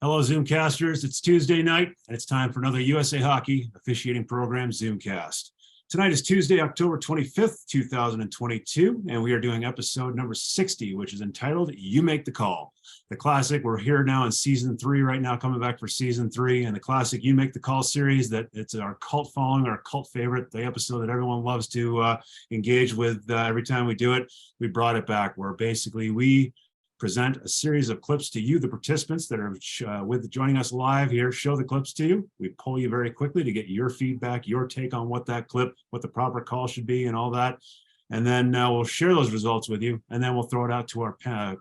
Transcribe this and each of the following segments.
Hello, Zoomcasters. It's Tuesday night, and it's time for another USA Hockey Officiating Program Zoomcast. Tonight is Tuesday, October 25th, 2022, and we are doing episode number 60, which is entitled You Make the Call. The classic, we're here now in season 3 right now, coming back for season 3, and the classic You Make the Call series, that it's our cult following, our cult favorite, the episode that everyone loves to engage with every time we do it. We brought it back, where basically we present a series of clips to you, the participants that are joining us live here, show the clips to you. We poll you very quickly to get your feedback, your take on what that clip, what the proper call should be and all that. And then we'll share those results with you. And then we'll throw it out to our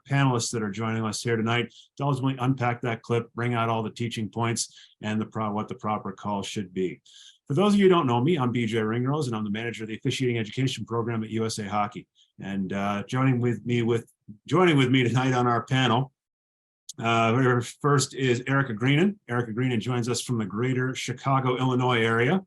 panelists that are joining us here tonight to ultimately unpack that clip, bring out all the teaching points and what the proper call should be. For those of you who don't know me, I'm BJ Ringrose, and I'm the manager of the Officiating Education Program at USA Hockey. And joining with me tonight on our panel, first is Erika Greenen. Erika Greenen joins us from the greater Chicago, Illinois area.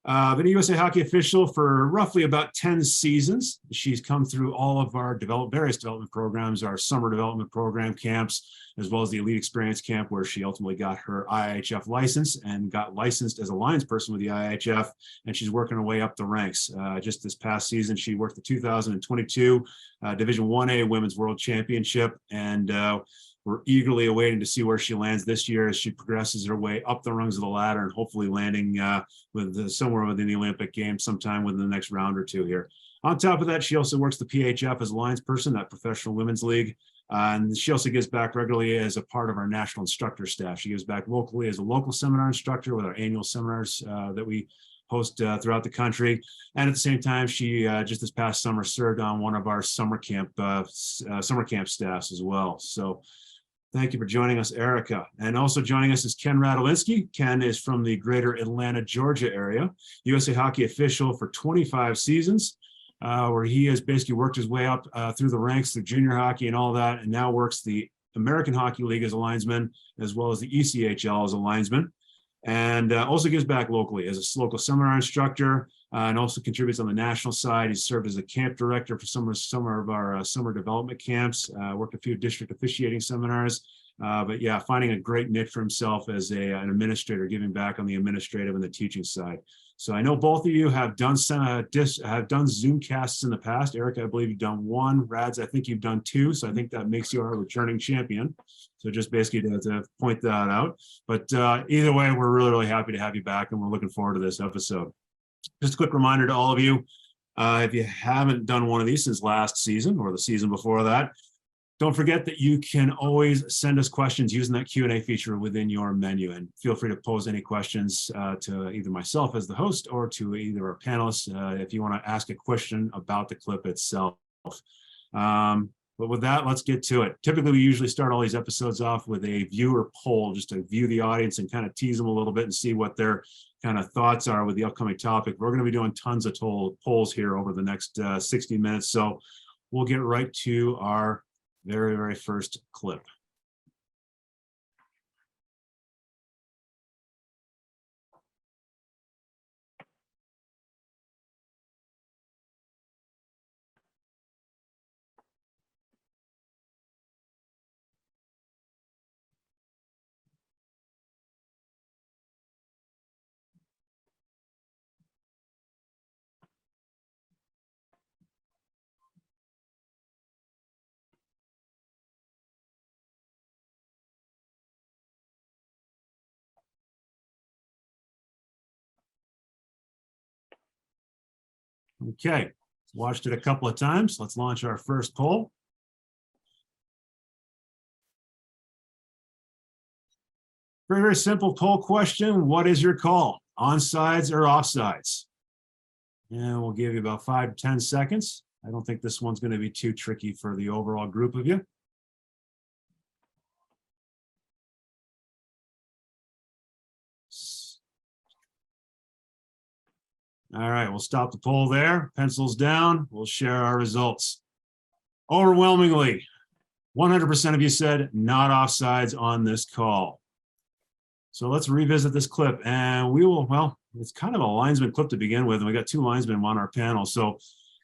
Been a USA Hockey official for roughly about 10 seasons. She's come through all of our various development programs, our summer development program camps, as well as the Elite Experience Camp, where she ultimately got her IIHF license and got licensed as a linesperson with the IIHF, and she's working her way up the ranks. Just this past season, she worked the 2022 Division 1A Women's World Championship, and we're eagerly awaiting to see where she lands this year as she progresses her way up the rungs of the ladder and hopefully landing somewhere within the Olympic Games sometime within the next round or two here. On top of that, she also works the PHF as a linesperson, that professional women's league. And she also gives back regularly as a part of our national instructor staff. She gives back locally as a local seminar instructor with our annual seminars that we host throughout the country. And at the same time, she just this past summer served on one of our summer camp staffs as well. So thank you for joining us, Erika. And also joining us is Ken Radolinski. Ken is from the greater Atlanta, Georgia area, USA Hockey official for 25 seasons, where he has basically worked his way up through the ranks through junior hockey and all that, and now works the American Hockey League as a linesman, as well as the ECHL as a linesman, and also gives back locally as a local seminar instructor, and also contributes on the national side. He's served as a camp director for some of our summer development camps, worked a few district officiating seminars, but yeah, finding a great niche for himself as an administrator, giving back on the administrative and the teaching side. So I know both of you have done Zoomcasts in the past. Erika, I believe you've done 1. Rads, I think you've done 2. So I think that makes you our returning champion. So just basically to point that out. But either way, we're really, really happy to have you back, and we're looking forward to this episode. Just a quick reminder to all of you, if you haven't done one of these since last season or the season before that, don't forget that you can always send us questions using that Q&A feature within your menu, and feel free to pose any questions to either myself as the host or to either our panelists if you want to ask a question about the clip itself. But with that, let's get to it. Typically, we usually start all these episodes off with a viewer poll, just to view the audience and kind of tease them a little bit and see what their kind of thoughts are with the upcoming topic. We're going to be doing tons of polls here over the next 60 minutes. So we'll get right to our very, very first clip. Okay, watched it a couple of times. Let's launch our first poll. Very, very simple poll question. What is your call? Onsides or offsides? And we'll give you about 5 to 10 seconds. I don't think this one's going to be too tricky for the overall group of you. All right, we'll stop the poll there. Pencils down. We'll share our results. Overwhelmingly, 100% of you said not offsides on this call. So let's revisit this clip, and we will, well, it's kind of a linesman clip to begin with, and we got 2 linesmen on our panel. So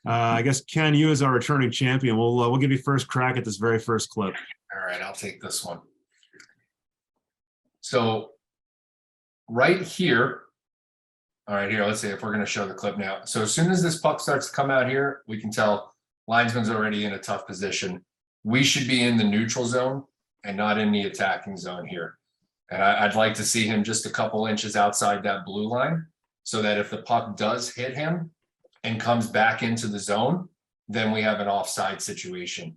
I guess, Ken, you as our returning champion, we'll give you first crack at this very first clip. All right, I'll take this one. So right here, all right, here, let's see if we're going to show the clip now. So as soon as this puck starts to come out here, we can tell linesman's already in a tough position. We should be in the neutral zone and not in the attacking zone here. And I'd like to see him just a couple inches outside that blue line so that if the puck does hit him and comes back into the zone, then we have an offside situation.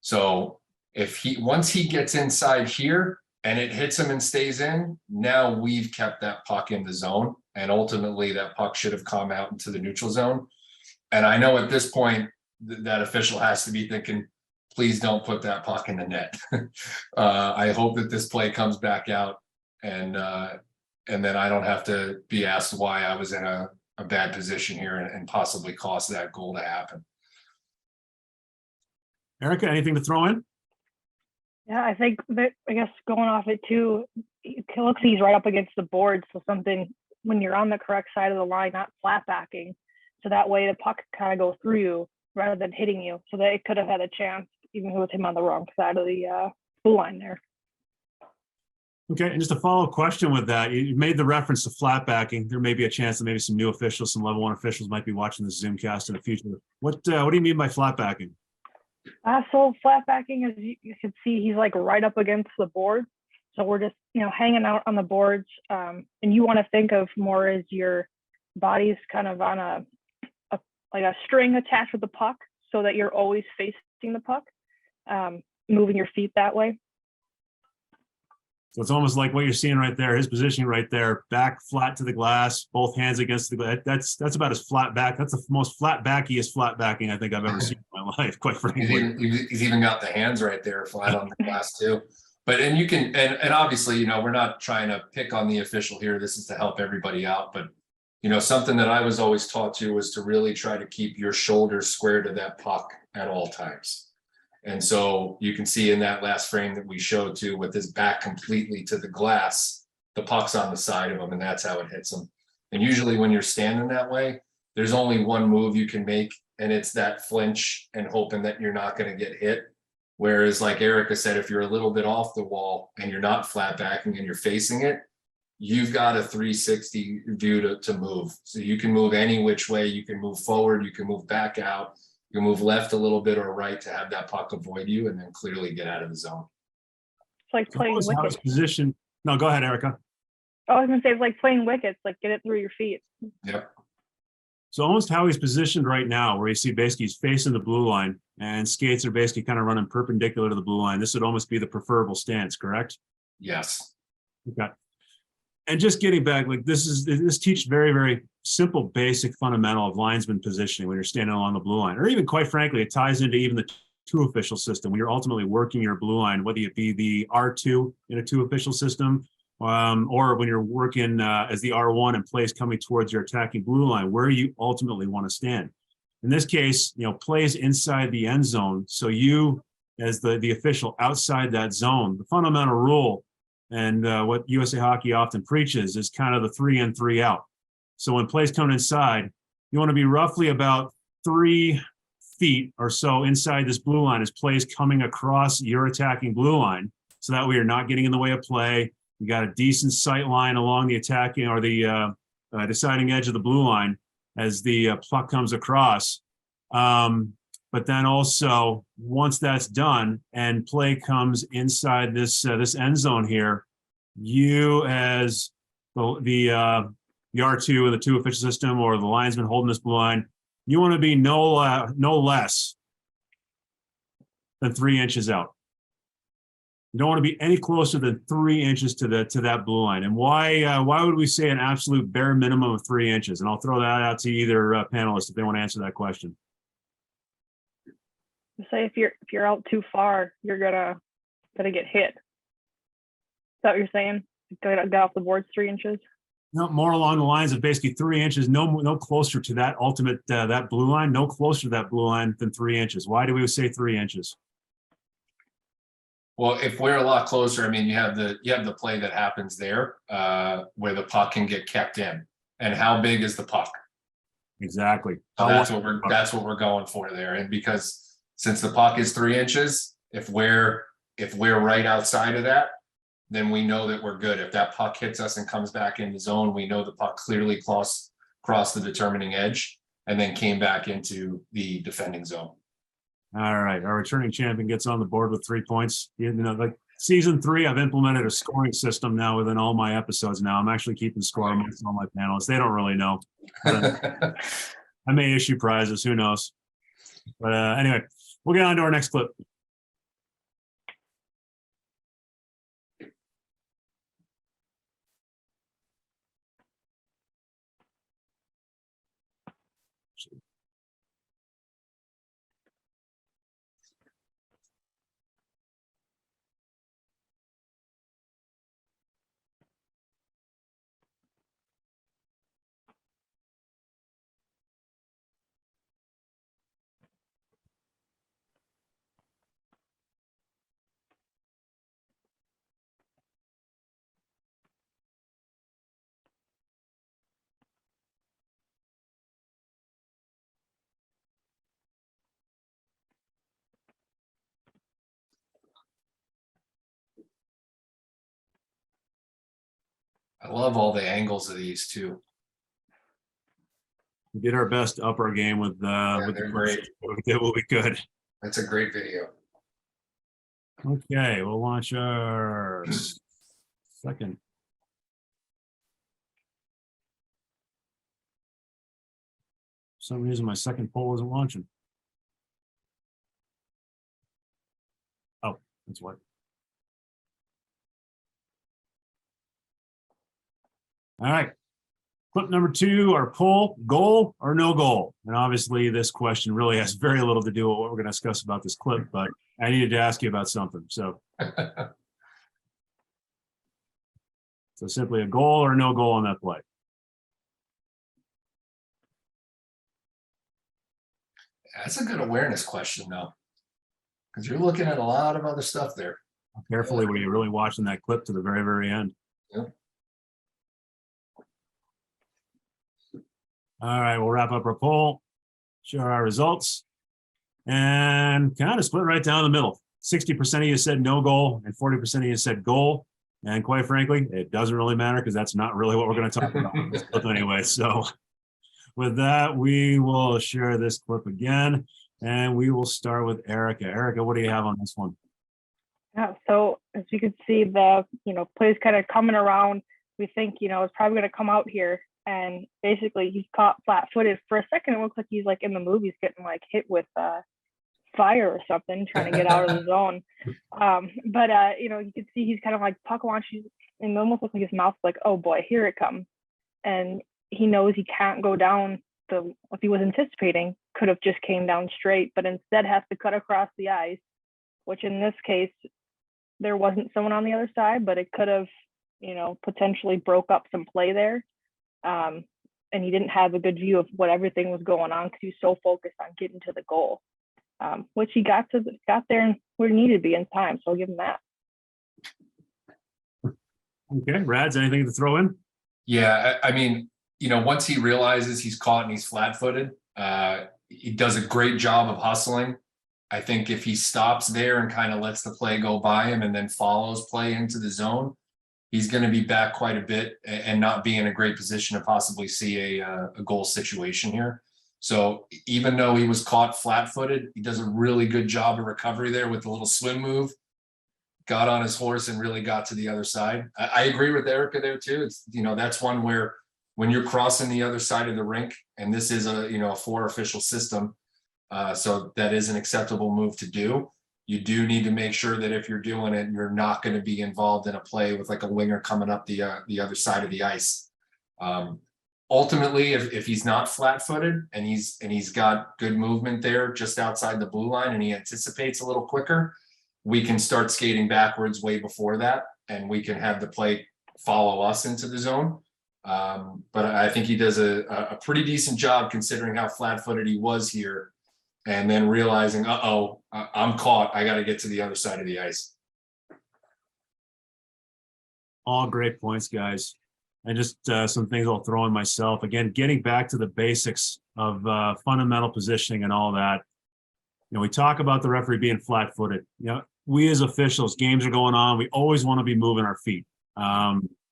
So if once he gets inside here and it hits him and stays in, now we've kept that puck in the zone. And ultimately that puck should have come out into the neutral zone. And I know at this point that official has to be thinking, please don't put that puck in the net. I hope that this play comes back out and then I don't have to be asked why I was in a bad position here and possibly cost that goal to happen. Erika, anything to throw in? Yeah, I think that, I guess going off it too, it looks like he's right up against the board. So something when you're on the correct side of the line, not flat backing. So that way the puck kind of goes through you rather than hitting you. So that it could have had a chance even with him on the wrong side of the blue line there. Okay, and just a follow-up question with that. You made the reference to flat backing. There may be a chance that maybe some new officials, some level 1 officials might be watching this Zoomcast in the future. What do you mean by flat backing? So flat backing, as you can see, he's like right up against the board. So we're just, hanging out on the boards. And you want to think of more as your body's kind of on like a string attached with the puck so that you're always facing the puck, moving your feet that way. So it's almost like what you're seeing right there, his positioning right there, back flat to the glass, both hands against the glass. That's about as flat back. That's the most flat backiest flat backing I think I've ever seen in my life, quite frankly. He's even got the hands right there flat on the glass too. But and you can and obviously, we're not trying to pick on the official here. This is to help everybody out. But something that I was always taught to was to really try to keep your shoulders square to that puck at all times. And so you can see in that last frame that we showed too, with his back completely to the glass, the puck's on the side of him and that's how it hits him. And usually when you're standing that way, there's only one move you can make and it's that flinch and hoping that you're not going to get hit. Whereas like Erika said, if you're a little bit off the wall and you're not flat backing and you're facing it, you've got a 360 view to move. So you can move any which way, you can move forward, you can move back out. You move left a little bit or right to have that puck avoid you and then clearly get out of the zone. It's like playing wickets. Position. No, go ahead, Erika. I was going to say it's like playing wickets, like get it through your feet. Yep. So almost how he's positioned right now, where you see basically he's facing the blue line and skates are basically kind of running perpendicular to the blue line. This would almost be the preferable stance, correct? Yes. Okay. And just getting back, like this teaches very, very simple, basic fundamental of linesman positioning when you're standing along the blue line, or even quite frankly, it ties into even the two official system when you're ultimately working your blue line, whether it be the R2 in a two official system, or when you're working as the R1 and plays coming towards your attacking blue line, where you ultimately want to stand. In this case, plays inside the end zone. So you, as the official outside that zone, the fundamental rule and what USA Hockey often preaches is kind of the 3 in, 3 out. So when plays come inside, you want to be roughly about 3 feet or so inside this blue line as plays coming across your attacking blue line. So that way you're not getting in the way of play. You got a decent sight line along the attacking or the deciding edge of the blue line as the puck comes across. But then also once that's done and play comes inside this end zone here, you as the R2 of the two official system or the linesman holding this blue line, you want to be no less than 3 inches out. You don't want to be any closer than 3 inches to that blue line. And why would we say an absolute bare minimum of 3 inches? And I'll throw that out to either panelist if they want to answer that question. Say if you're out too far, you're gonna get hit. Is that what you're saying? Get off the boards 3 inches? No, more along the lines of basically 3 inches, no closer to that ultimate that blue line, no closer to that blue line than 3 inches. Why do we say 3 inches? Well, if we're a lot closer, I mean, you have the play that happens there where the puck can get kept in, and how big is the puck? Exactly. So that's what we're going for there, and because since the puck is 3 inches, if we're right outside of that, then we know that we're good. If that puck hits us and comes back in the zone, we know the puck clearly crossed the determining edge and then came back into the defending zone. All right, our returning champion gets on the board with 3 points. You know, like season 3, I've implemented a scoring system now within all my episodes. Now I'm actually keeping score amongst all my panelists. They don't really know. I may issue prizes, who knows? But anyway, we'll get on to our next clip. I love all the angles of these too. We did our best to up our game with they're the great. we did what we could. That's a great video. Okay, we'll launch our second. For some reason, my second poll isn't launching. Oh, that's why. All right. Clip number 2, our poll, goal or no goal? And obviously this question really has very little to do with what we're going to discuss about this clip, but I needed to ask you about something. So, so simply a goal or no goal on that play. That's a good awareness question though, because you're looking at a lot of other stuff there. Carefully when you're really watching that clip to the very, very end. Yep. All right, we'll wrap up our poll, share our results, and kind of split right down the middle. 60% of you said no goal, and 40% of you said goal. And quite frankly, it doesn't really matter because that's not really what we're going to talk about in this clip anyway. So with that, we will share this clip again, and we will start with Erika. Erika, what do you have on this one? Yeah, so as you can see, the plays kind of coming around. We think it's probably going to come out here. And basically he's caught flat-footed for a second. It looks like he's like in the movies getting like hit with fire or something, trying to get out of the zone. But you can see he's kind of like puck launches, and almost looks like his mouth's like, oh boy, here it comes. And he knows he can't go down if he was anticipating, could have just came down straight, but instead has to cut across the ice, which in this case, there wasn't someone on the other side, but it could have, potentially broke up some play there. And he didn't have a good view of what everything was going on because he was so focused on getting to the goal, which he got there and where he needed to be in time. So I'll give him that. Okay, Rads, anything to throw in? Yeah, I mean, once he realizes he's caught and he's flat-footed, he does a great job of hustling. I think if he stops there and kind of lets the play go by him and then follows play into the zone, he's going to be back quite a bit and not be in a great position to possibly see a goal situation here. So even though he was caught flat-footed, he does a really good job of recovery there with a little swim move, got on his horse and really got to the other side. I agree with Erika there too. It's, that's one where when you're crossing the other side of the rink, and this is a 4 official system, so that is an acceptable move to do. You do need to make sure that if you're doing it, you're not going to be involved in a play with like a winger coming up the other side of the ice. Ultimately, if he's not flat-footed and he's got good movement there just outside the blue line and he anticipates a little quicker, we can start skating backwards way before that, and we can have the play follow us into the zone. But I think he does a pretty decent job considering how flat-footed he was here. And then realizing, I'm caught. I got to get to the other side of the ice. All great points, guys. And just some things I'll throw in myself. Again, getting back to the basics of fundamental positioning and all that. We talk about the referee being flat-footed. we as officials, games are going on, we always want to be moving our feet.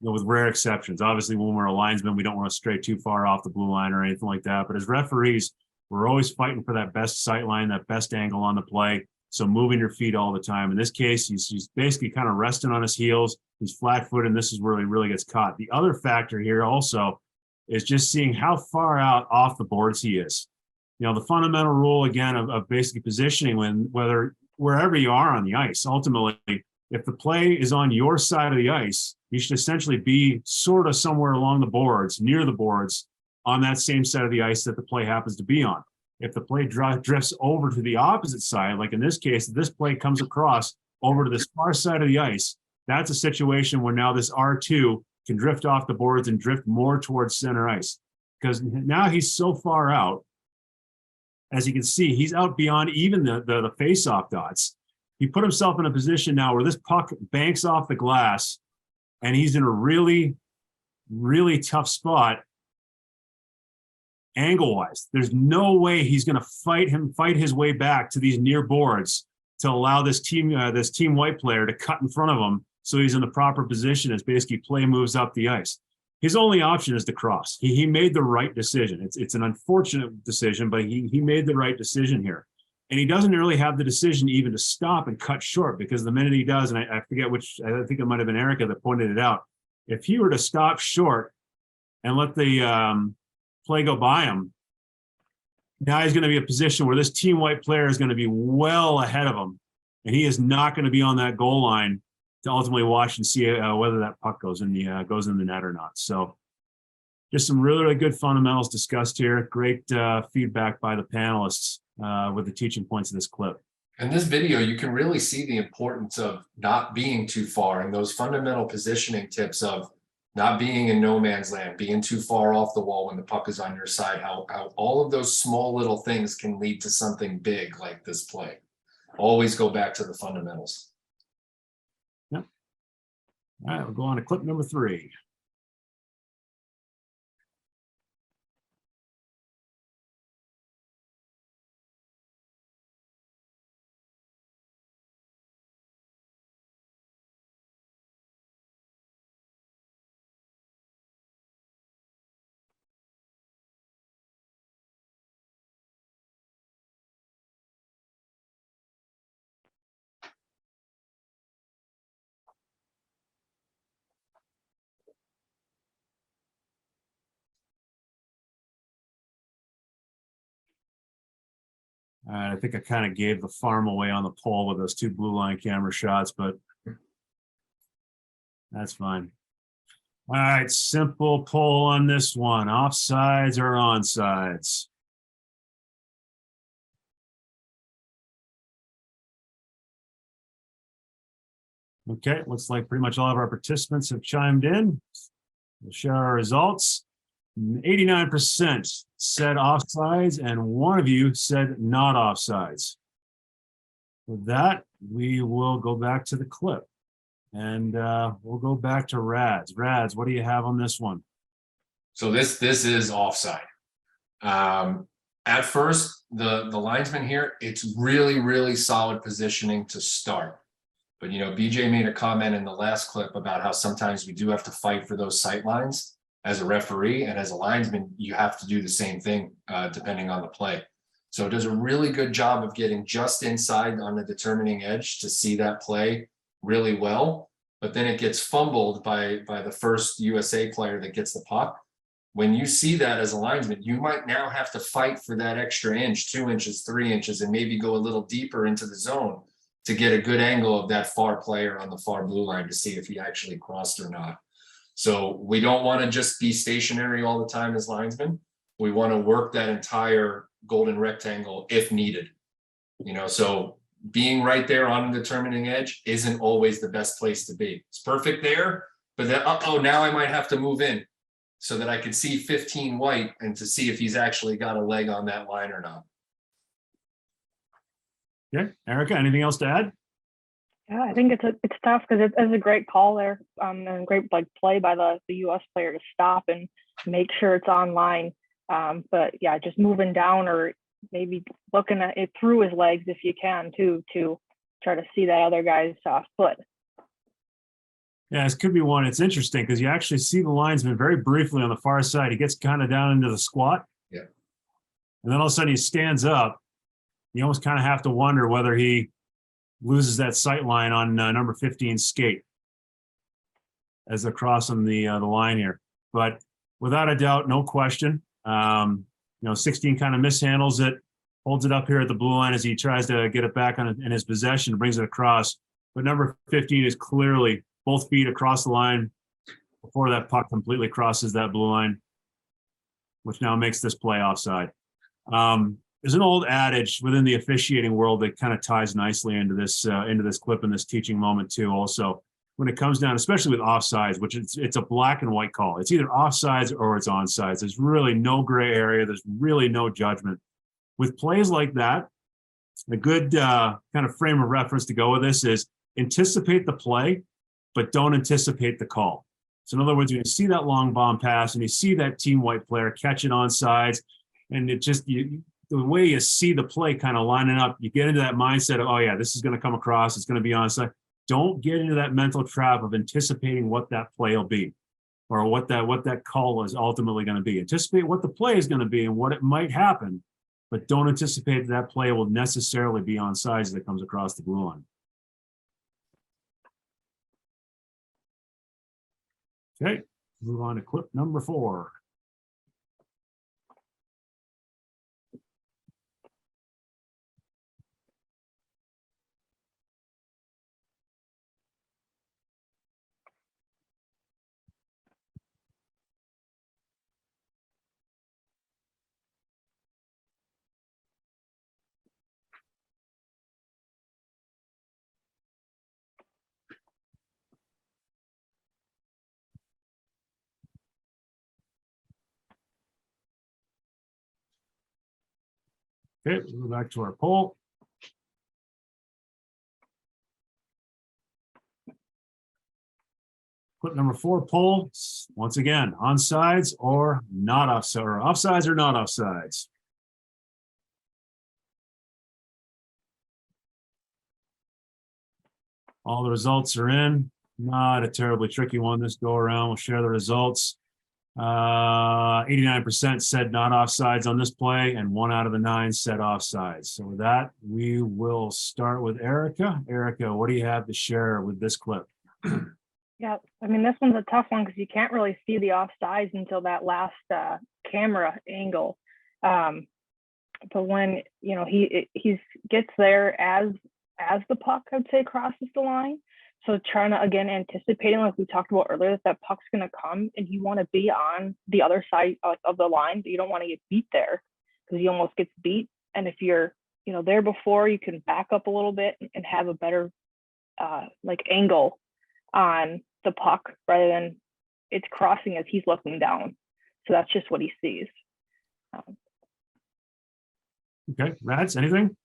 With rare exceptions. Obviously, when we're a linesman, we don't want to stray too far off the blue line or anything like that. But as referees, we're always fighting for that best sight line, that best angle on the play. So moving your feet all the time. In this case, he's basically kind of resting on his heels. He's flat-footed, and this is where he really gets caught. The other factor here also is just seeing how far out off the boards he is. The fundamental rule, again, of basically positioning wherever you are on the ice, ultimately, if the play is on your side of the ice, you should essentially be sort of somewhere along the boards, near the boards, on that same side of the ice that the play happens to be on. If the play drifts over to the opposite side, like in this case, this play comes across over to this far side of the ice, that's a situation where now this R2 can drift off the boards and drift more towards center ice. Because now he's so far out, as you can see, he's out beyond even the face-off dots. He put himself in a position now where this puck banks off the glass, and he's in a really, really tough spot angle-wise. There's no way he's going to fight his way back to these near boards to allow this team white player to cut in front of him so he's in the proper position as basically play moves up the ice. His only option is to cross. He made the right decision. It's an unfortunate decision, but he made the right decision here. And he doesn't really have the decision even to stop and cut short, because the minute he does, and I forget which, I think it might have been Erika that pointed it out, if he were to stop short and let the play go by him, now he's going to be a position where this team white player is going to be well ahead of him, and he is not going to be on that goal line to ultimately watch and see whether that puck goes in the net or not. So just some really, really good fundamentals discussed here. Great feedback by the panelists with the teaching points of this clip. In this video, you can really see the importance of not being too far and those fundamental positioning tips of not being in no man's land, being too far off the wall when the puck is on your side, how all of those small little things can lead to something big like this play. Always go back to the fundamentals. Yep. All right, we'll go on to clip number 3. I think I kind of gave the farm away on the pole with those 2 blue line camera shots, but that's fine. All right, simple poll on this one. Offsides or onsides? Okay, looks like pretty much all of our participants have chimed in. We'll share our results. 89% said offsides, and 1 of you said not offsides. With that, we will go back to the clip, and we'll go back to Rads. Rads, what do you have on this one? So this is offside. At first, the linesman here, it's really, really solid positioning to start. But, BJ made a comment in the last clip about how sometimes we do have to fight for those sight lines. As a referee and as a linesman, you have to do the same thing depending on the play. So it does a really good job of getting just inside on the determining edge to see that play really well. But then it gets fumbled by the first USA player that gets the puck. When you see that as a linesman, you might now have to fight for that extra inch, 2 inches, 3 inches, and maybe go a little deeper into the zone to get a good angle of that far player on the far blue line to see if he actually crossed or not. So we don't want to just be stationary all the time as linesmen. We want to work that entire golden rectangle if needed. So being right there on the determining edge isn't always the best place to be. It's perfect there, but then, now I might have to move in so that I can see 15 white and to see if he's actually got a leg on that line or not. Okay, Erika, anything else to add? Yeah, I think it's tough because it's a great call there, and a great play by the U.S. player to stop and make sure it's online. But yeah, just moving down or maybe looking at it through his legs if you can too, to try to see that other guy's foot. Yeah, this could be one. It's interesting because you actually see the linesman very briefly on the far side. He gets kind of down into the squat. Yeah. And then all of a sudden he stands up. You almost kind of have to wonder whether he loses that sight line on number 15 skate as they're crossing the line here. But without a doubt, no question, 16 kind of mishandles it, holds it up here at the blue line as he tries to get it back in his possession, brings it across. But number 15 is clearly both feet across the line before that puck completely crosses that blue line, which now makes this play offside. There's an old adage within the officiating world that kind of ties nicely into this clip and this teaching moment too. Also, when it comes down, especially with offsides, which it's a black and white call. It's either offsides or it's onsides. There's really no gray area. There's really no judgment. With plays like that, a good kind of frame of reference to go with this is anticipate the play, but don't anticipate the call. So in other words, when you see that long bomb pass and you see that team white player catch it on sides, and it just, the way you see the play kind of lining up, you get into that mindset of, oh yeah, this is going to come across, it's going to be onside. Don't get into that mental trap of anticipating what that play will be or what that call is ultimately going to be. Anticipate what the play is going to be and what it might happen, but don't anticipate that play will necessarily be onside as it comes across the blue line. Okay, move on to clip number 4. Okay, we'll go back to our poll. Clip number 4 poll, once again, onsides or not offside, or offsides or not offsides. All the results are in. Not a terribly tricky one this go around. We'll share the results. 89% said not offsides on this play, and 1 out of the 9 said offsides. So with that, we will start with Erika. Erika, what do you have to share with this clip? Yeah, I mean, this one's a tough one because you can't really see the offsides until that last camera angle. But when he gets there as the puck, I'd say, crosses the line. So trying to, again, anticipating, like we talked about earlier, that puck's going to come and you want to be on the other side of the line, but you don't want to get beat there because you almost get beat. And if you're, there before, you can back up a little bit and have a better angle on the puck rather than it's crossing as he's looking down. So that's just what he sees. Okay, Rads, anything?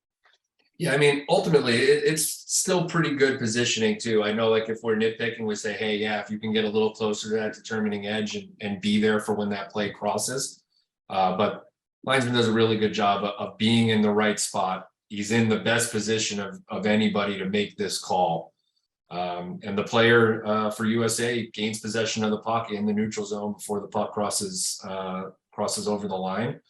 Yeah, I mean, ultimately, it's still pretty good positioning too. I know, like, if we're nitpicking, we say, hey, yeah, if you can get a little closer to that determining edge and be there for when that play crosses. But linesman does a really good job of being in the right spot. He's in the best position of anybody to make this call. And the player for USA gains possession of the puck in the neutral zone before the puck crosses over the line.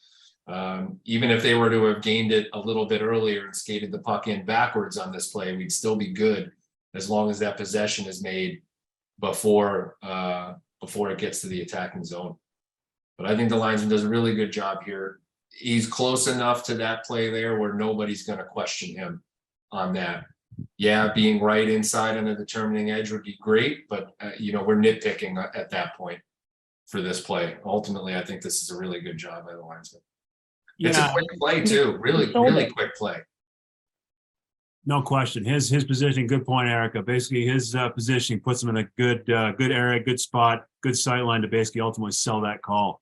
Even if they were to have gained it a little bit earlier and skated the puck in backwards on this play, we'd still be good as long as that possession is made before it gets to the attacking zone. But I think the linesman does a really good job here. He's close enough to that play there where nobody's going to question him on that. Yeah, being right inside on a determining edge would be great, but we're nitpicking at that point for this play. Ultimately, I think this is a really good job by the linesman. It's a quick play too, really quick play. No question. His position, good point, Erika. Basically, his positioning puts him in a good area, good spot, good sight line to basically ultimately sell that call.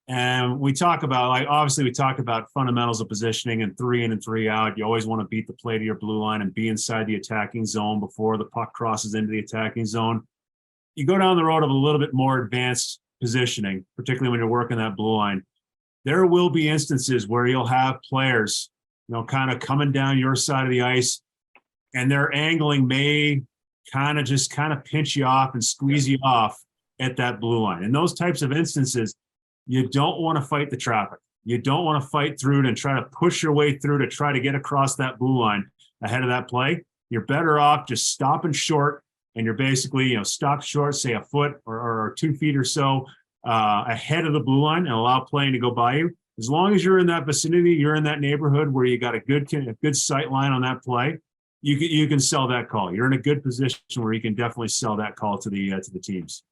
And we talk about, obviously we talk about fundamentals of positioning and 3 in and 3 out. You always want to beat the play to your blue line and be inside the attacking zone before the puck crosses into the attacking zone. You go down the road of a little bit more advanced positioning, particularly when you're working that blue line. There will be instances where you'll have players, kind of coming down your side of the ice and their angling may kind of pinch you off and squeeze you off at that blue line. In those types of instances, you don't want to fight the traffic. You don't want to fight through it and try to push your way through to try to get across that blue line ahead of that play. You're better off just stopping short, and you're basically, stop short, say a foot or 2 feet or so ahead of the blue line and allow playing to go by you. As long as you're in that vicinity, you're in that neighborhood where you got a good sight line on that play, you can sell that call. You're in a good position where you can definitely sell that call to the teams.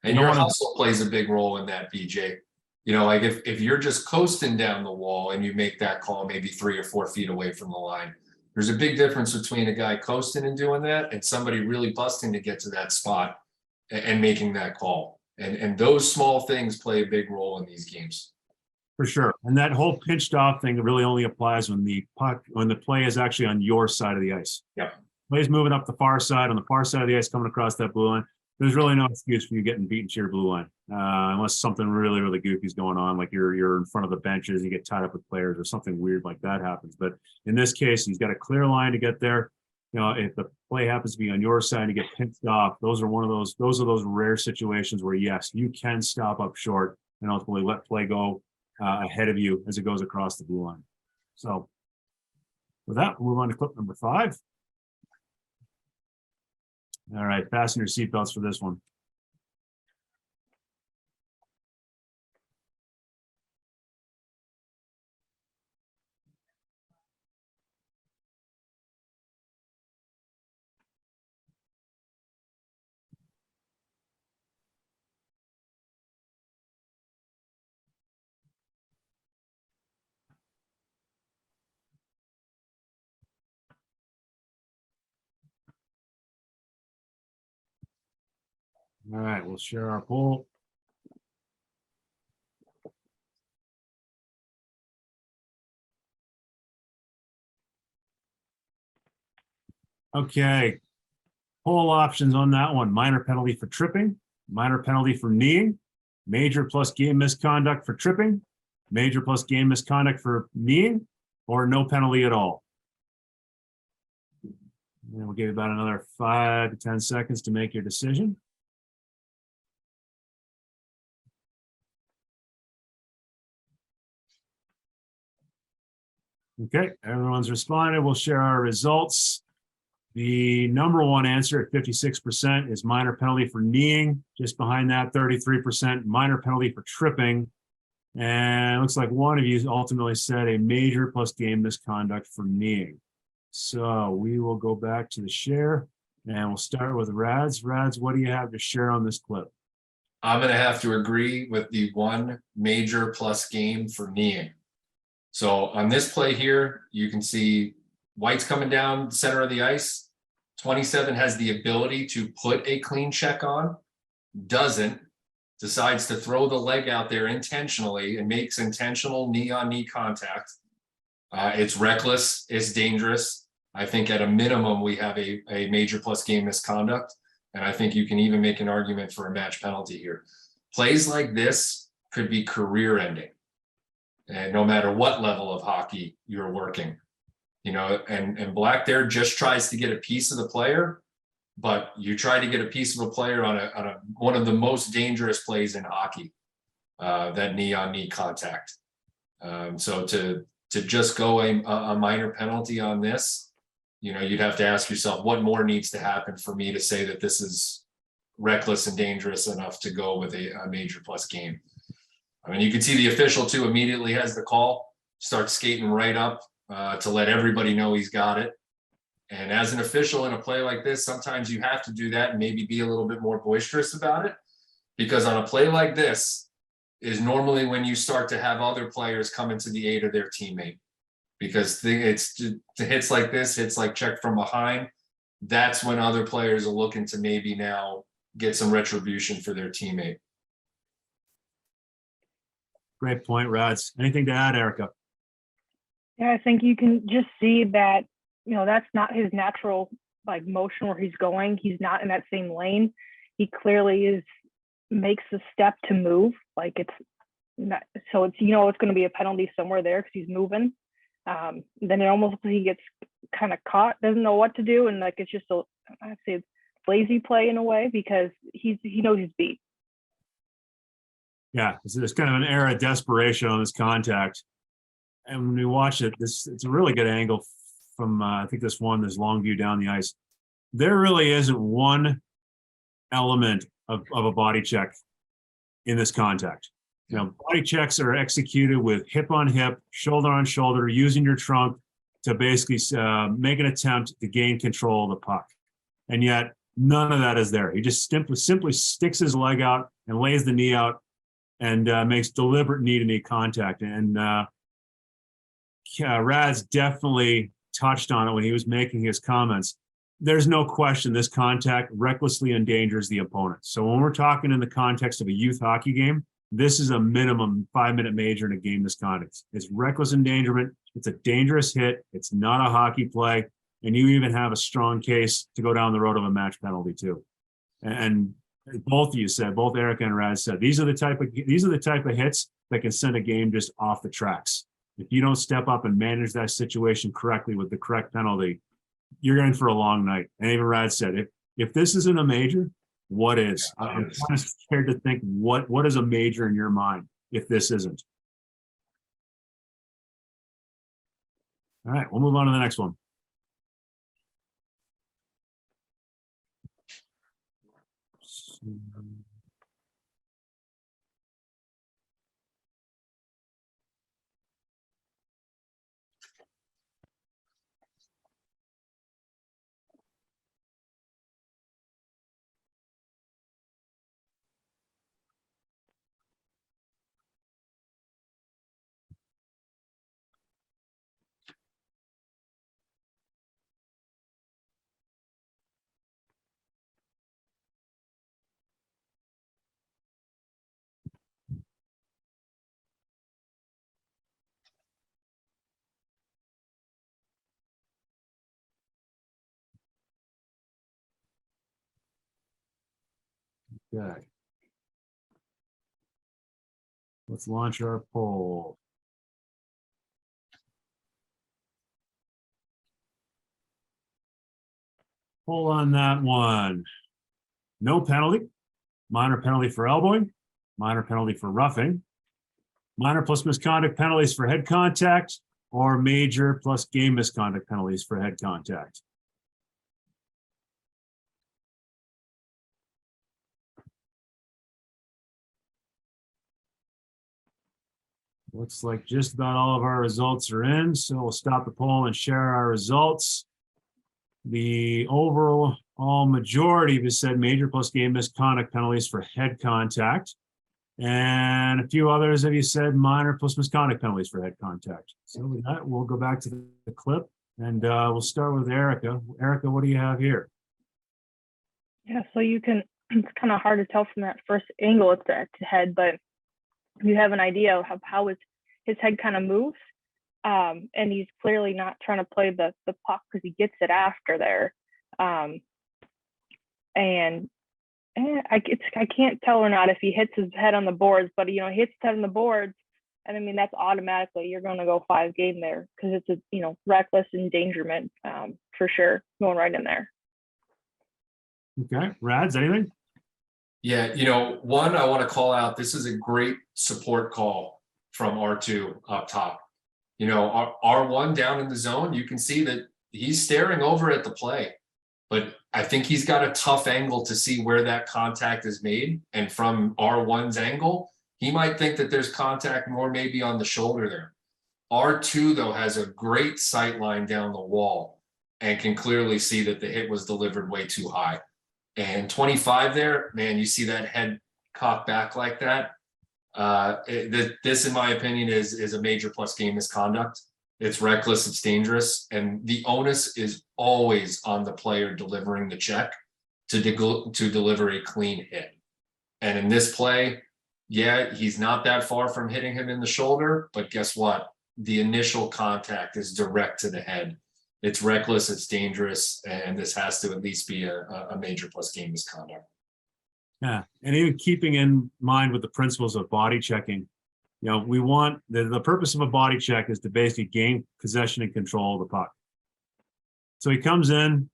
And your hustle plays a big role in that, BJ. Like if you're just coasting down the wall and you make that call maybe 3 or 4 feet away from the line, there's a big difference between a guy coasting and doing that and somebody really busting to get to that spot and making that call. And those small things play a big role in these games. For sure. And that whole pinched off thing really only applies when the play is actually on your side of the ice. Yep. Play's moving up the far side, on the far side of the ice, coming across that blue line. There's really no excuse for you getting beaten to your blue line, unless something really, really goofy is going on, like you're in front of the benches, you get tied up with players or something weird like that happens. But in this case, he's got a clear line to get there. If the play happens to be on your side, you get pinched off. Those are those rare situations where, yes, you can stop up short and ultimately let play go ahead of you as it goes across the blue line. So with that, we'll move on to clip number 5. All right, fasten your seatbelts for this one. All right, we'll share our poll. Okay, poll options on that one: minor penalty for tripping, minor penalty for kneeing, major plus game misconduct for tripping, major plus game misconduct for kneeing, or no penalty at all. And we'll give you about another 5 to 10 seconds to make your decision. Okay, everyone's responded. We'll share our results. The number one answer at 56% is minor penalty for kneeing. Just behind that, 33% minor penalty for tripping. And it looks like one of you ultimately said a major plus game misconduct for kneeing. So we will go back to the share and we'll start with Rads. Rads, what do you have to share on this clip? I'm going to have to agree with the one major plus game for kneeing. So on this play here, you can see White's coming down the center of the ice. 27 has the ability to put a clean check on, doesn't, decides to throw the leg out there intentionally and makes intentional knee-on-knee contact. It's reckless, it's dangerous. I think at a minimum, we have a major plus game misconduct. And I think you can even make an argument for a match penalty here. Plays like this could be career ending. And no matter what level of hockey you're working, and Black there just tries to get a piece of the player, but you try to get a piece of a player on one of the most dangerous plays in hockey, that knee-on-knee contact. So to just go a minor penalty on this, you'd have to ask yourself, what more needs to happen for me to say that this is reckless and dangerous enough to go with a major plus game? I mean, you can see the official too immediately has the call, starts skating right up to let everybody know he's got it. And as an official in a play like this, sometimes you have to do that and maybe be a little bit more boisterous about it, because on a play like this is normally when you start to have other players come into the aid of their teammate, because it's hits like this, hits like check from behind. That's when other players are looking to maybe now get some retribution for their teammate. Great point, Rads. Anything to add, Erika? Yeah, I think you can just see that, that's not his natural motion where he's going. He's not in that same lane. He clearly makes the step to move. It's not, so it's, it's going to be a penalty somewhere there because he's moving. Then it almost looks like he gets kind of caught, doesn't know what to do, and like it's just a, I'd say it's lazy play in a way because he knows he's beat. Yeah, there's kind of an air of desperation on this contact. And when we watch it, it's a really good angle from, I think this long view down the ice. There really isn't one element of a body check in this contact. You know, body checks are executed with hip on hip, shoulder on shoulder, using your trunk to basically make an attempt to gain control of the puck. And yet none of that is there. He just simply sticks his leg out and lays the knee out and makes deliberate knee-to-knee contact. And Rad's definitely touched on it when he was making his comments. There's no question this contact recklessly endangers the opponent. So when we're talking in the context of a youth hockey game, this is a minimum 5-minute major in a game misconduct. It's reckless endangerment. It's a dangerous hit. It's not a hockey play. And you even have a strong case to go down the road of a match penalty too. And both of you said, both Erika and Rad said, these are the type of hits that can send a game just off the tracks. If you don't step up and manage that situation correctly with the correct penalty, you're in for a long night. And even Rad said, if this isn't a major, what is? I'm kind of scared to think what is a major in your mind if this isn't. All right, we'll move on to the next one. Okay. Let's launch our poll. Poll on that one. No penalty, minor penalty for elbowing, minor penalty for roughing, minor plus misconduct penalties for head contact, or major plus game misconduct penalties for head contact. Looks like just about all of our results are in, so we'll stop the poll and share our results. The overall majority of you said major plus game misconduct penalties for head contact. And a few others of you said minor plus misconduct penalties for head contact. So with that, we'll go back to the clip and we'll start with Erika. Erika, what do you have here? Yeah, so you can, it's kind of hard to tell from that first angle at the head, but you have an idea of how his head kind of moves. And he's clearly not trying to play the puck because he gets it after there. I can't tell or not if he hits his head on the boards, but he hits his head on the boards, and I mean that's automatically you're going to go 5-game there because it's a reckless endangerment for sure going right in there. Okay, Rads, anything? Yeah, one I want to call out. This is a great support call from R2 up top. R1 down in the zone, you can see that he's staring over at the play, but I think he's got a tough angle to see where that contact is made. And from R1's angle, he might think that there's contact more maybe on the shoulder there. R2, though, has a great sight line down the wall and can clearly see that the hit was delivered way too high. And 25 there, man, you see that head cocked back like that. This, in my opinion, is a major plus game misconduct. It's reckless, it's dangerous, and the onus is always on the player delivering the check to deliver a clean hit. And in this play, yeah, he's not that far from hitting him in the shoulder, but guess what? The initial contact is direct to the head. It's reckless, it's dangerous, and this has to at least be a major plus game misconduct. Yeah, and even keeping in mind with the principles of body checking, we want the purpose of a body check is to basically gain possession and control of the puck. So he comes in,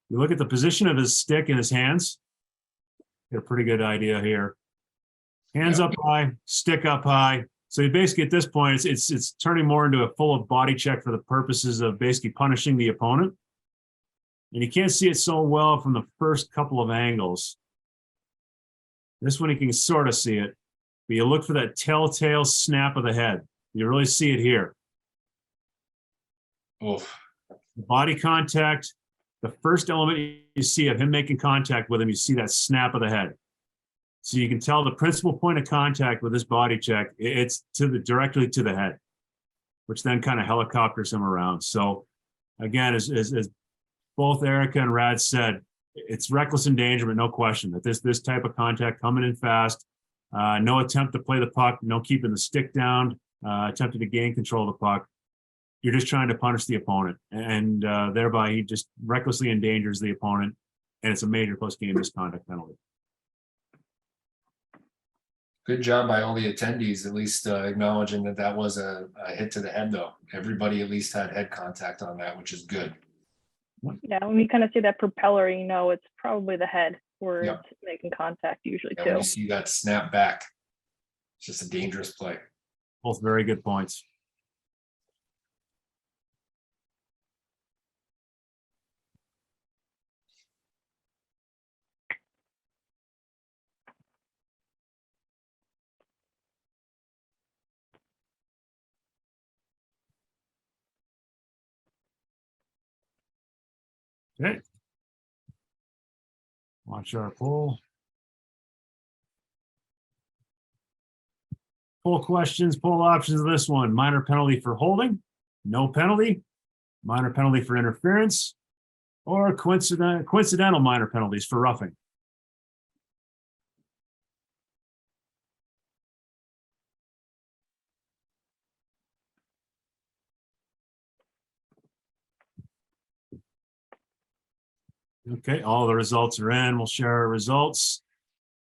you look at the position of his stick in his hands, get a pretty good idea here. Hands up high, stick up high. So basically at this point, it's turning more into a full of body check for the purposes of basically punishing the opponent. And you can't see it so well from the first couple of angles. This one you can sort of see it, but you look for that telltale snap of the head. You really see it here. Oof. Body contact, the first element you see of him making contact with him, you see that snap of the head. So you can tell the principal point of contact with this body check, it's directly to the head, which then kind of helicopters him around. So again, as both Erika and Rad said, it's reckless endangerment, no question, that this type of contact coming in fast, no attempt to play the puck, no keeping the stick down, attempting to gain control of the puck. You're just trying to punish the opponent, and thereby he just recklessly endangers the opponent, and it's a major post-game misconduct penalty. Good job by all the attendees, at least acknowledging that was a hit to the head, though. Everybody at least had head contact on that, which is good. Yeah, when you kind of see that propeller, it's probably the head where Yep. it's making contact usually And when too. you see that snap back, it's just a dangerous play. Both very good points. Okay. Watch our poll. Poll questions, poll options of this one. Minor penalty for holding, no penalty, minor penalty for interference, or coincidental minor penalties for roughing. Okay, all the results are in. We'll share our results.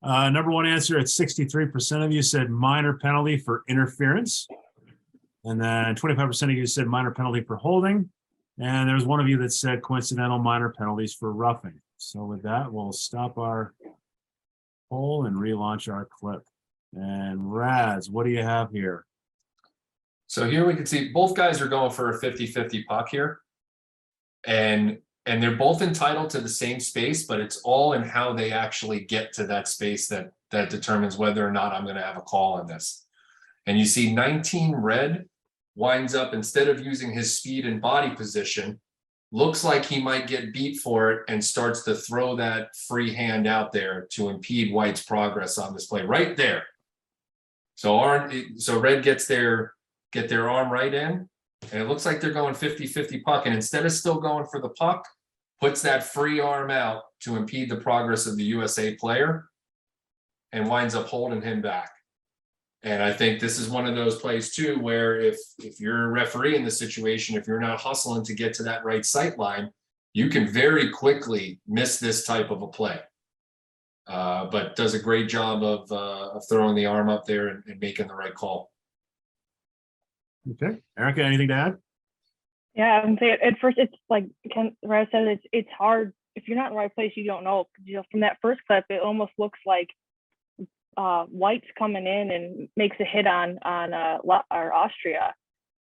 Number one answer at 63% of you said minor penalty for interference. And then 25% of you said minor penalty for holding. And there's one of you that said coincidental minor penalties for roughing. So with that, we'll stop our poll and relaunch our clip. And Raz, what do you have here? So here we can see both guys are going for a 50-50 puck here. And they're both entitled to the same space, but it's all in how they actually get to that space that determines whether or not I'm going to have a call on this. And you see 19 red winds up, instead of using his speed and body position, looks like he might get beat for it and starts to throw that free hand out there to impede white's progress on this play right there. So red get their arm right in, and it looks like they're going 50-50 puck, and instead of still going for the puck, puts that free arm out to impede the progress of the USA player and winds up holding him back. And I think this is one of those plays too, where if you're a referee in the situation, if you're not hustling to get to that right sight line, you can very quickly miss this type of a play. But does a great job of throwing the arm up there and making the right call. Okay, Erika, anything to add? Yeah, I would say at first it's like Ken said, it's hard if you're not in the right place. You don't know. From that first clip, it almost looks like White's coming in and makes a hit on Austria,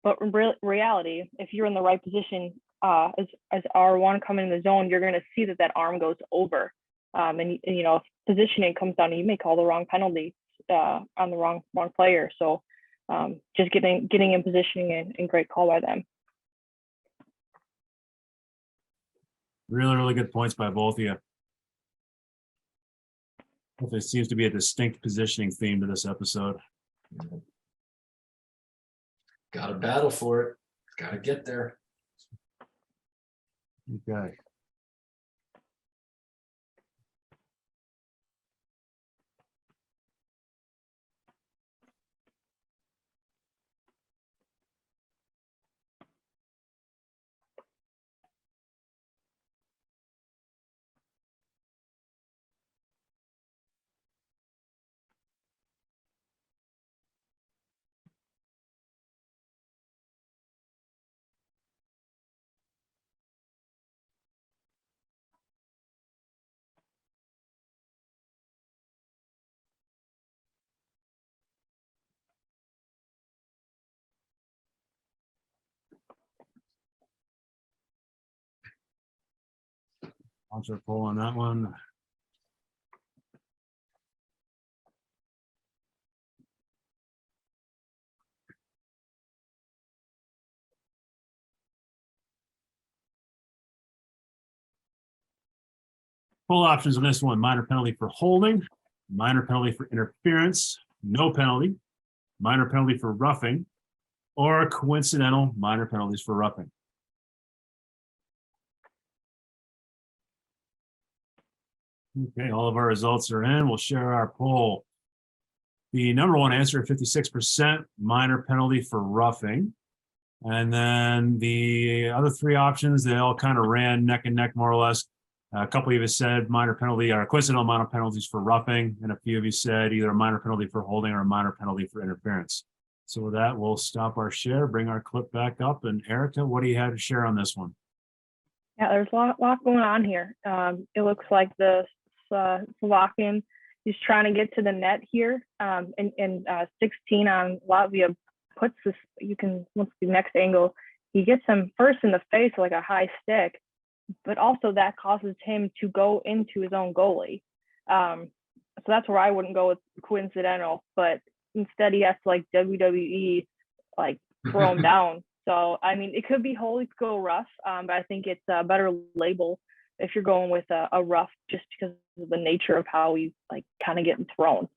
but in reality, if you're in the right position as R1 coming in the zone, you're going to see that arm goes over, and if positioning comes down, you may call the wrong penalty on the wrong player. So just getting in positioning and great call by them. Really good points by both of you. There seems to be a distinct positioning theme to this episode. Got to battle for it. Got to get there. Okay. Launch our poll on that one. Full options on this one: minor penalty for holding, minor penalty for interference, no penalty, minor penalty for roughing, or coincidental minor penalties for roughing. Okay, all of our results are in. We'll share our poll. The number one answer, 56%, minor penalty for roughing. And then the other three options, they all kind of ran neck and neck, more or less. A couple of you said minor penalty or coincidental minor penalties for roughing, and a few of you said either a minor penalty for holding or a minor penalty for interference. So with that, we'll stop our share, bring our clip back up. And Erika, what do you have to share on this one? Yeah, there's a lot going on here. It looks like the Slovakian is trying to get to the net here. And 16 on Latvia puts this, you can, once the next angle, he gets him first in the face like a high stick, but also that causes him to go into his own goalie. So that's where I wouldn't go with coincidental, but instead he has to like WWE, like throw him down. So, I mean, it could be hold, it could go rough, but I think it's a better label if you're going with a rough, just because of the nature of how he's like kind of getting thrown.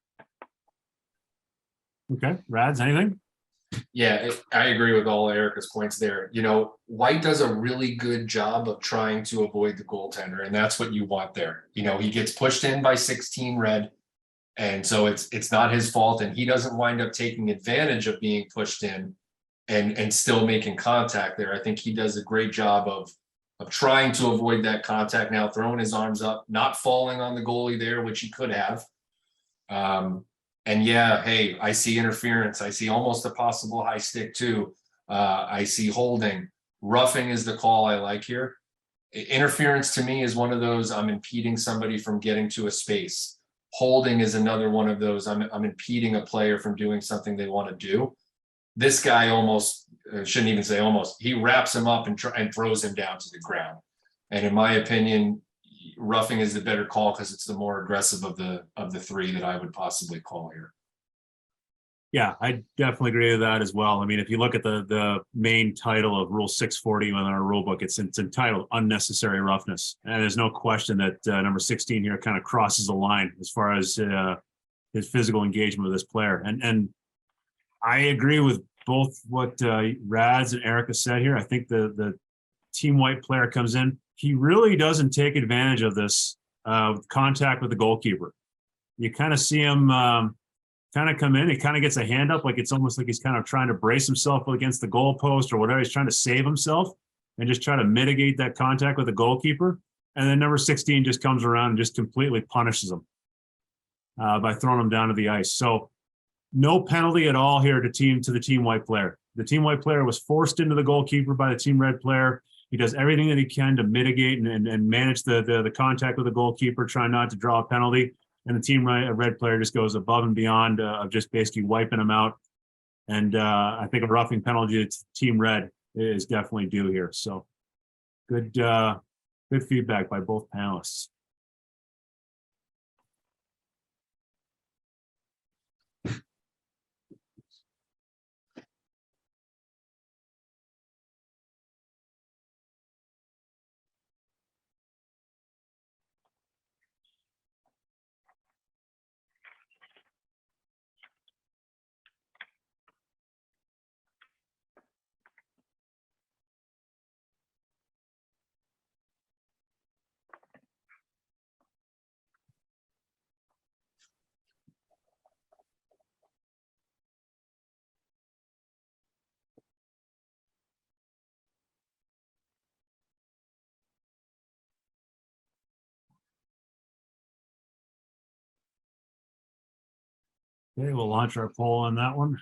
Okay, Rads, anything? Yeah, I agree with all Erika's points there. You know, White does a really good job of trying to avoid the goaltender, and that's what you want there. You know, he gets pushed in by 16 red, and so it's not his fault, and he doesn't wind up taking advantage of being pushed in and still making contact there. I think he does a great job of trying to avoid that contact, now throwing his arms up, not falling on the goalie there, which he could have. And yeah, hey, I see interference. I see almost a possible high stick too. I see holding. Roughing is the call I like here. Interference to me is one of those, I'm impeding somebody from getting to a space. Holding is another one of those, I'm impeding a player from doing something they want to do. This guy almost, shouldn't even say almost, he wraps him up and throws him down to the ground. And in my opinion, roughing is the better call because it's the more aggressive of the three that I would possibly call here. Yeah, I definitely agree with that as well. I mean, if you look at the main title of Rule 640 in our rule book, it's entitled Unnecessary Roughness. And there's no question that number 16 here kind of crosses the line as far as his physical engagement with this player. And I agree with both what Rads and Erika said here. I think the Team White player comes in. He really doesn't take advantage of this contact with the goalkeeper. You kind of see him kind of come in. He kind of gets a hand up, like it's almost like he's kind of trying to brace himself against the goalpost or whatever. He's trying to save himself and just try to mitigate that contact with the goalkeeper. And then number 16 just comes around and just completely punishes him by throwing him down to the ice. So no penalty at all here to the Team White player. The Team White player was forced into the goalkeeper by the Team Red player. He does everything that he can to mitigate and manage the contact with the goalkeeper, trying not to draw a penalty. And the Team Red player just goes above and beyond of just basically wiping him out. And I think a roughing penalty to Team Red is definitely due here. So good feedback by both panelists. Okay, we'll launch our poll on that one.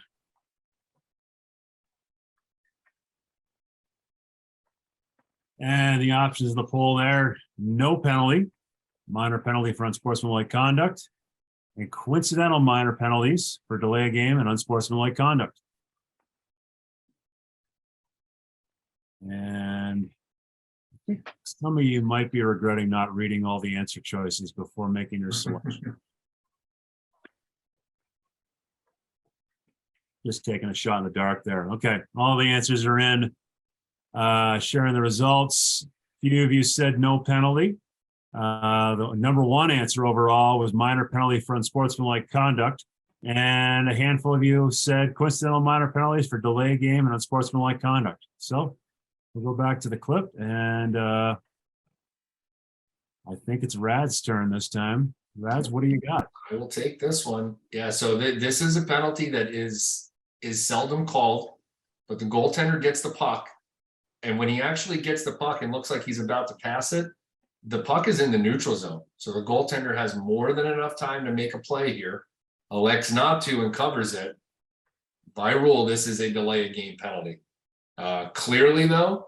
And the options of the poll there: no penalty, minor penalty for unsportsmanlike conduct, and coincidental minor penalties for delay a game and unsportsmanlike conduct. And Some of you might be regretting not reading all the answer choices before making your selection. Just taking a shot in the dark there. Okay, all the answers are in. Sharing the results. A few of you said no penalty. The number one answer overall was minor penalty for unsportsmanlike conduct. And a handful of you said coincidental minor penalties for delay of game and unsportsmanlike conduct. So we'll go back to the clip, and I think it's Rad's turn this time. Rads, what do you got? I will take this one. Yeah, so this is a penalty that is seldom called, but the goaltender gets the puck. And when he actually gets the puck and looks like he's about to pass it, the puck is in the neutral zone. So the goaltender has more than enough time to make a play here, elects not to and covers it. By rule, this is a delay of game penalty. Clearly, though,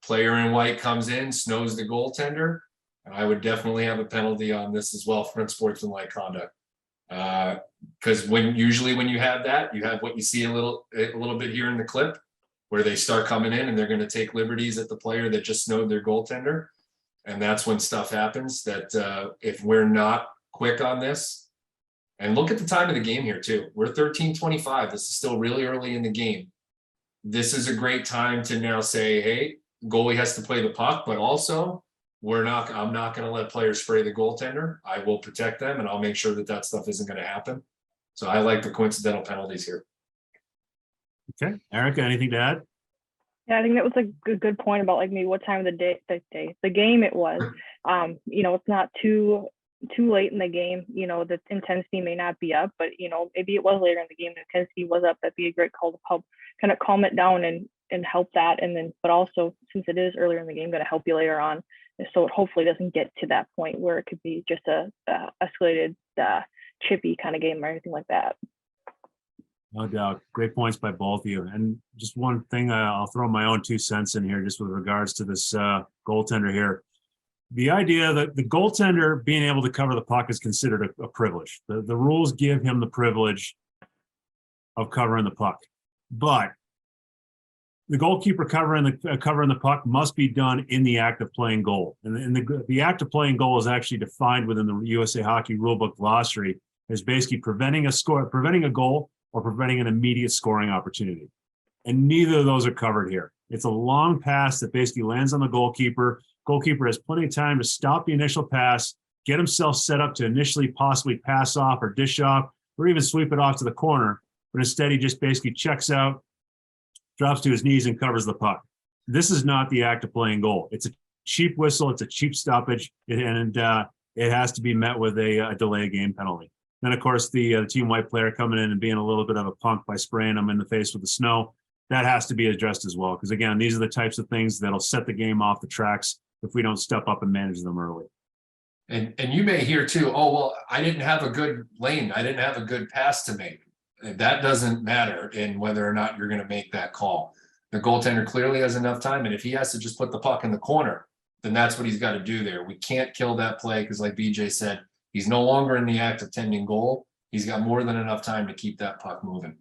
player in white comes in, snows the goaltender. And I would definitely have a penalty on this as well for unsportsmanlike conduct. Because usually when you have that, you have what you see a little bit here in the clip, where they start coming in and they're going to take liberties at the player that just snowed their goaltender. And that's when stuff happens that if we're not quick on this, and look at the time of the game here too. We're 13:25. This is still really early in the game. This is a great time to now say, hey, goalie has to play the puck, but also I'm not going to let players spray the goaltender. I will protect them, and I'll make sure that stuff isn't going to happen. So I like the coincidental penalties here. Okay. Erika, anything to add? Yeah, I think that was a good point about like maybe what time of the game it was. It's not too late in the game. The intensity may not be up, but maybe it was later in the game. The intensity was up. That'd be a great call to help kind of calm it down and help that. And then, but also since it is earlier in the game, going to help you later on. So it hopefully doesn't get to that point where it could be just a escalated, chippy kind of game or anything like that. No doubt. Great points by both of you. And just one thing, I'll throw my own 2 cents in here just with regards to this goaltender here. The idea that the goaltender being able to cover the puck is considered a privilege. The rules give him the privilege of covering the puck. But the goalkeeper covering the puck must be done in the act of playing goal. And the act of playing goal is actually defined within the USA Hockey Rulebook glossary as basically preventing a goal, or preventing an immediate scoring opportunity. And neither of those are covered here. It's a long pass that basically lands on the goalkeeper. Goalkeeper has plenty of time to stop the initial pass, get himself set up to initially possibly pass off or dish off, or even sweep it off to the corner. But instead, he just basically checks out, drops to his knees, and covers the puck. This is not the act of playing goal. It's a cheap whistle. It's a cheap stoppage. And it has to be met with a delay of game penalty. Then, of course, the team white player coming in and being a little bit of a punk by spraying them in the face with the snow, that has to be addressed as well. Because, again, these are the types of things that'll set the game off the tracks if we don't step up and manage them early. And you may hear too, oh, well, I didn't have a good lane. I didn't have a good pass to make. That doesn't matter in whether or not you're going to make that call. The goaltender clearly has enough time. And if he has to just put the puck in the corner, then that's what he's got to do there. We can't kill that play because, like BJ said, he's no longer in the act of tending goal. He's got more than enough time to keep that puck moving.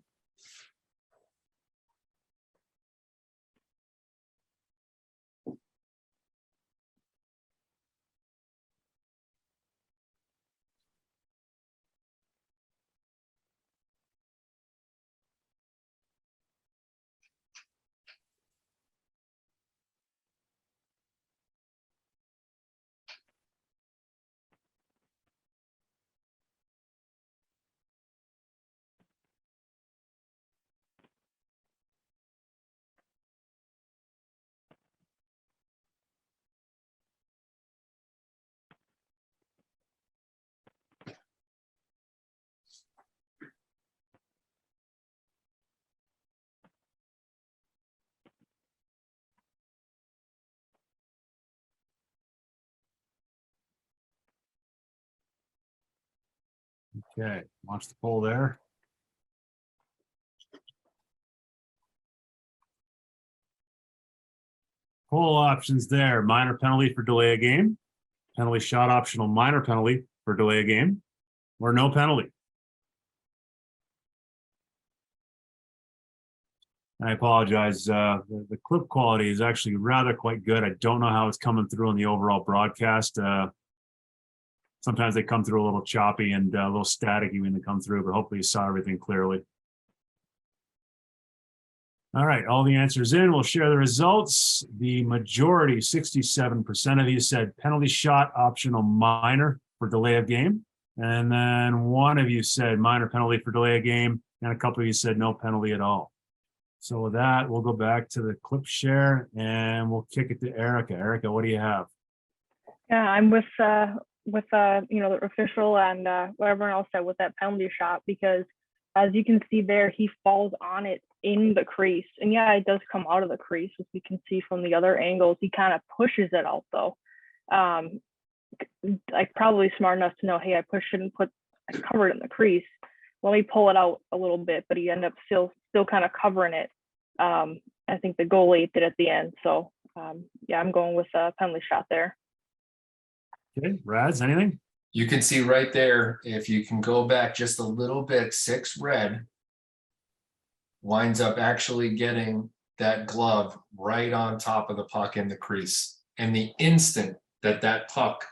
Okay, launch the poll there. Poll options there: minor penalty for delay a game, penalty shot optional minor penalty for delay a game, or no penalty. I apologize. The clip quality is actually rather quite good. I don't know how it's coming through in the overall broadcast. Sometimes they come through a little choppy and a little staticky when they come through, but hopefully you saw everything clearly. All right, all the answers in. We'll share the results. The majority, 67% of you said penalty shot optional minor for delay of game. And then one of you said minor penalty for delay of game. And a couple of you said no penalty at all. So with that, we'll go back to the clip share and we'll kick it to Erika. Erika, what do you have? Yeah, I'm with the official and what everyone else said with that penalty shot, because as you can see there, he falls on it in the crease. And yeah, it does come out of the crease, as we can see from the other angles. He kind of pushes it out though. Like probably smart enough to know, hey, I pushed it and I covered it in the crease. Let me pull it out a little bit, but he ended up still kind of covering it. I think the goalie did at the end. So yeah, I'm going with a penalty shot there. Okay, Rads, anything? You can see right there, if you can go back just a little bit, 6 red winds up actually getting that glove right on top of the puck in the crease. And the instant that that puck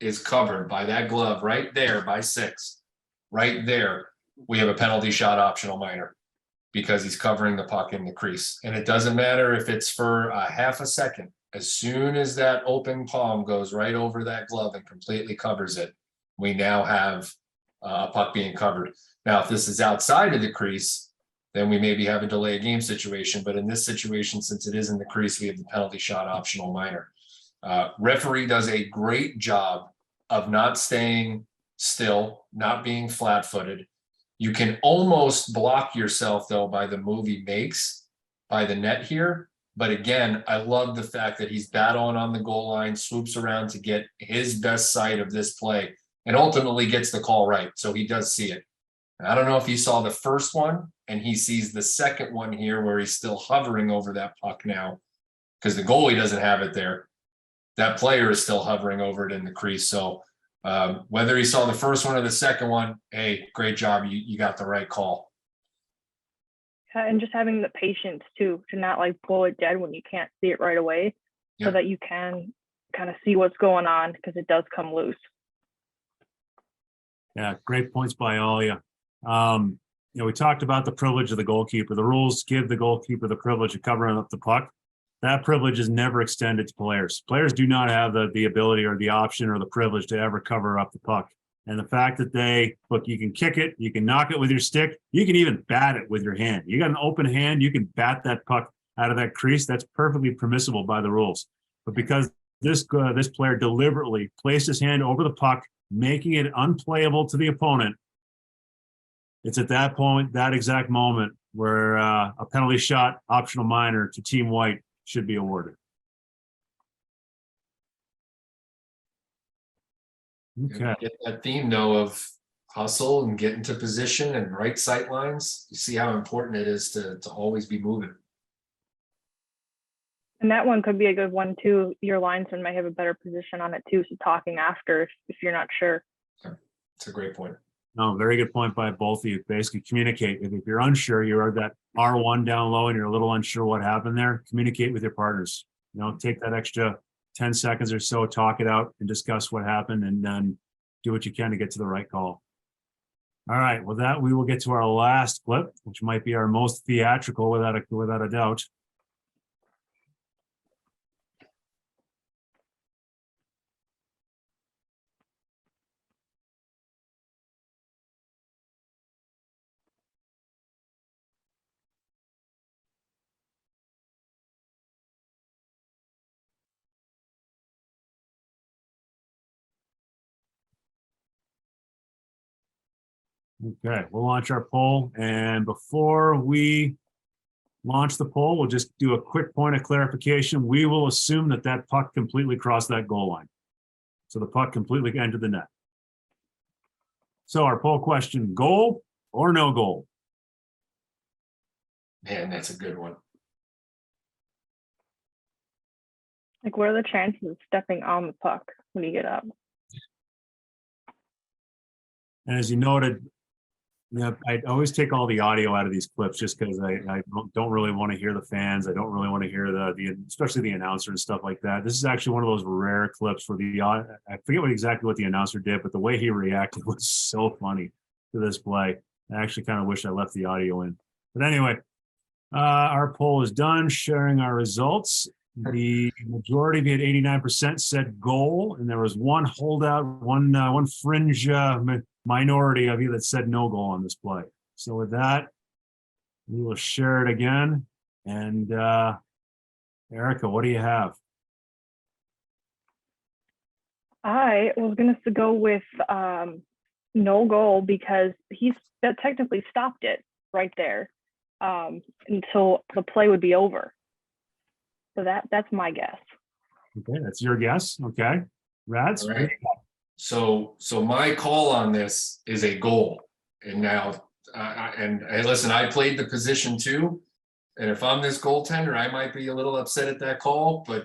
is covered by that glove right there by 6, right there, we have a penalty shot optional minor because he's covering the puck in the crease. And it doesn't matter if it's for a half a second. As soon as that open palm goes right over that glove and completely covers it, we now have a puck being covered. Now, if this is outside of the crease, then we maybe have a delay of game situation. But in this situation, since it is in the crease, we have the penalty shot optional minor. Referee does a great job of not staying still, not being flat-footed. You can almost block yourself, though, by the move he makes by the net here. But again, I love the fact that he's battling on the goal line, swoops around to get his best sight of this play, and ultimately gets the call right. So he does see it. And I don't know if he saw the first one and he sees the second one here where he's still hovering over that puck now because the goalie doesn't have it there. That player is still hovering over it in the crease. So whether he saw the first one or the second one, hey, great job. You got the right call. And just having the patience too, to not like blow it dead when you can't see it right away, so that you can kind of see what's going on, because it does come loose. Yeah, great points by all of you. We talked about the privilege of the goalkeeper. The rules give the goalkeeper the privilege of covering up the puck. That privilege is never extended to players. Players do not have the ability or the option or the privilege to ever cover up the puck. And the fact that you can kick it, you can knock it with your stick, you can even bat it with your hand. You got an open hand, you can bat that puck out of that crease. That's perfectly permissible by the rules. But because this player deliberately placed his hand over the puck, making it unplayable to the opponent, it's at that point, that exact moment, where a penalty shot optional minor to Team White should be awarded. Okay. Get that theme though of hustle and get into position and right sight lines. You see how important it is to always be moving. And that one could be a good one too. Your linesman might have a better position on it too. So talking after if you're not sure. It's a great point. No, very good point by both of you. Basically communicate. If you're unsure, you're that R1 down low and you're a little unsure what happened there, communicate with your partners. Take that extra 10 seconds or so, talk it out and discuss what happened, and then do what you can to get to the right call. All right, with that, we will get to our last clip, which might be our most theatrical without a doubt. Okay, we'll launch our poll. And before we launch the poll, we'll just do a quick point of clarification. We will assume that puck completely crossed that goal line. So the puck completely entered the net. So our poll question, goal or no goal? Man, that's a good one. Like, what are the chances of stepping on the puck when you get up? And as you noted, Yeah, I always take all the audio out of these clips just because I don't really want to hear the fans. I don't really want to hear the especially the announcer and stuff like that. This is actually one of those rare clips where I forget exactly what the announcer did, but the way he reacted was so funny to this play. I actually kind of wish I left the audio in. But anyway, our poll is done, sharing our results. The majority, be at 89%, said goal, and there was one holdout, one fringe minority of you that said no goal on this play. So with that, we will share it again. And Erika, what do you have? I was going to go with no goal because that technically stopped it right there until the play would be over. So that's my guess. Okay, that's your guess. Okay, Rads. All right. So my call on this is a goal. And now, and listen, I played the position too. And if I'm this goaltender, I might be a little upset at that call, but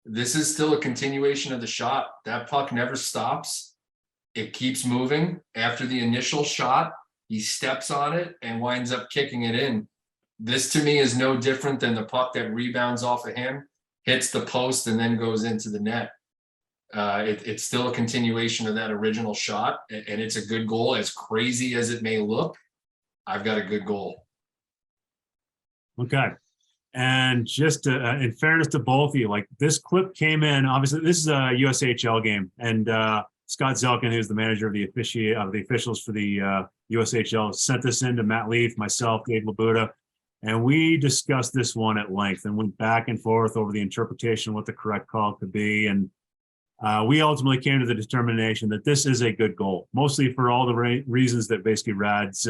this is still a continuation of the shot. That puck never stops. It keeps moving. After the initial shot, he steps on it and winds up kicking it in. This to me is no different than the puck that rebounds off of him, hits the post, and then goes into the net. It's still a continuation of that original shot, and it's a good goal. As crazy as it may look, I've got a good goal. Okay. And just in fairness to both of you, like this clip came in, obviously this is a USHL game, and Scott Zelkin, who's the manager of the officials for the USHL, sent this in to Matt Leaf, myself, Dave Labuda, and we discussed this one at length and went back and forth over the interpretation of what the correct call could be. And we ultimately came to the determination that this is a good goal, mostly for all the reasons that basically Rad's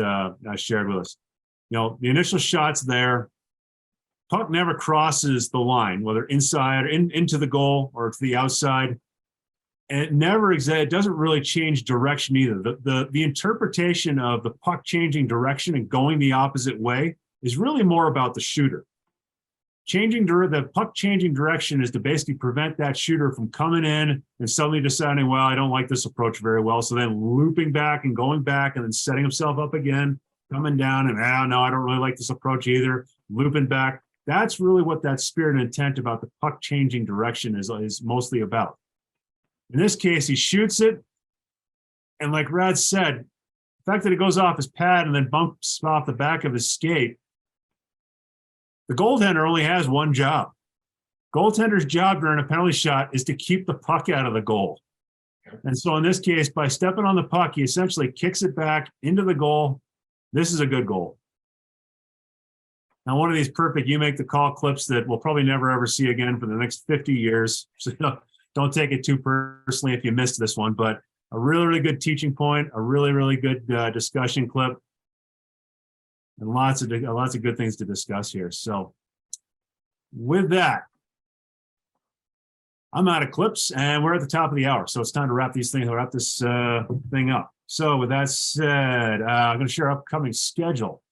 shared with us. You know, the initial shot's there. Puck never crosses the line, whether inside or into the goal or to the outside. And it doesn't really change direction either. The interpretation of the puck changing direction and going the opposite way is really more about the shooter. The puck changing direction is to basically prevent that shooter from coming in and suddenly deciding, well, I don't like this approach very well. So then looping back and going back and then setting himself up again, coming down and, no, I don't really like this approach either, looping back. That's really what that spirit and intent about the puck changing direction is mostly about. In this case, he shoots it. And like Rad said, the fact that it goes off his pad and then bumps off the back of his skate, the goaltender only has one job. Goaltender's job during a penalty shot is to keep the puck out of the goal. And so in this case, by stepping on the puck, he essentially kicks it back into the goal. This is a good goal. Now, one of these perfect you make the call clips that we'll probably never ever see again for the next 50 years. So don't take it too personally if you missed this one, but a really, really good teaching point, a really, really good discussion clip, and lots of good things to discuss here. So with that, I'm out of clips and we're at the top of the hour. So it's time to wrap this thing up. So with that said, I'm going to share upcoming schedule.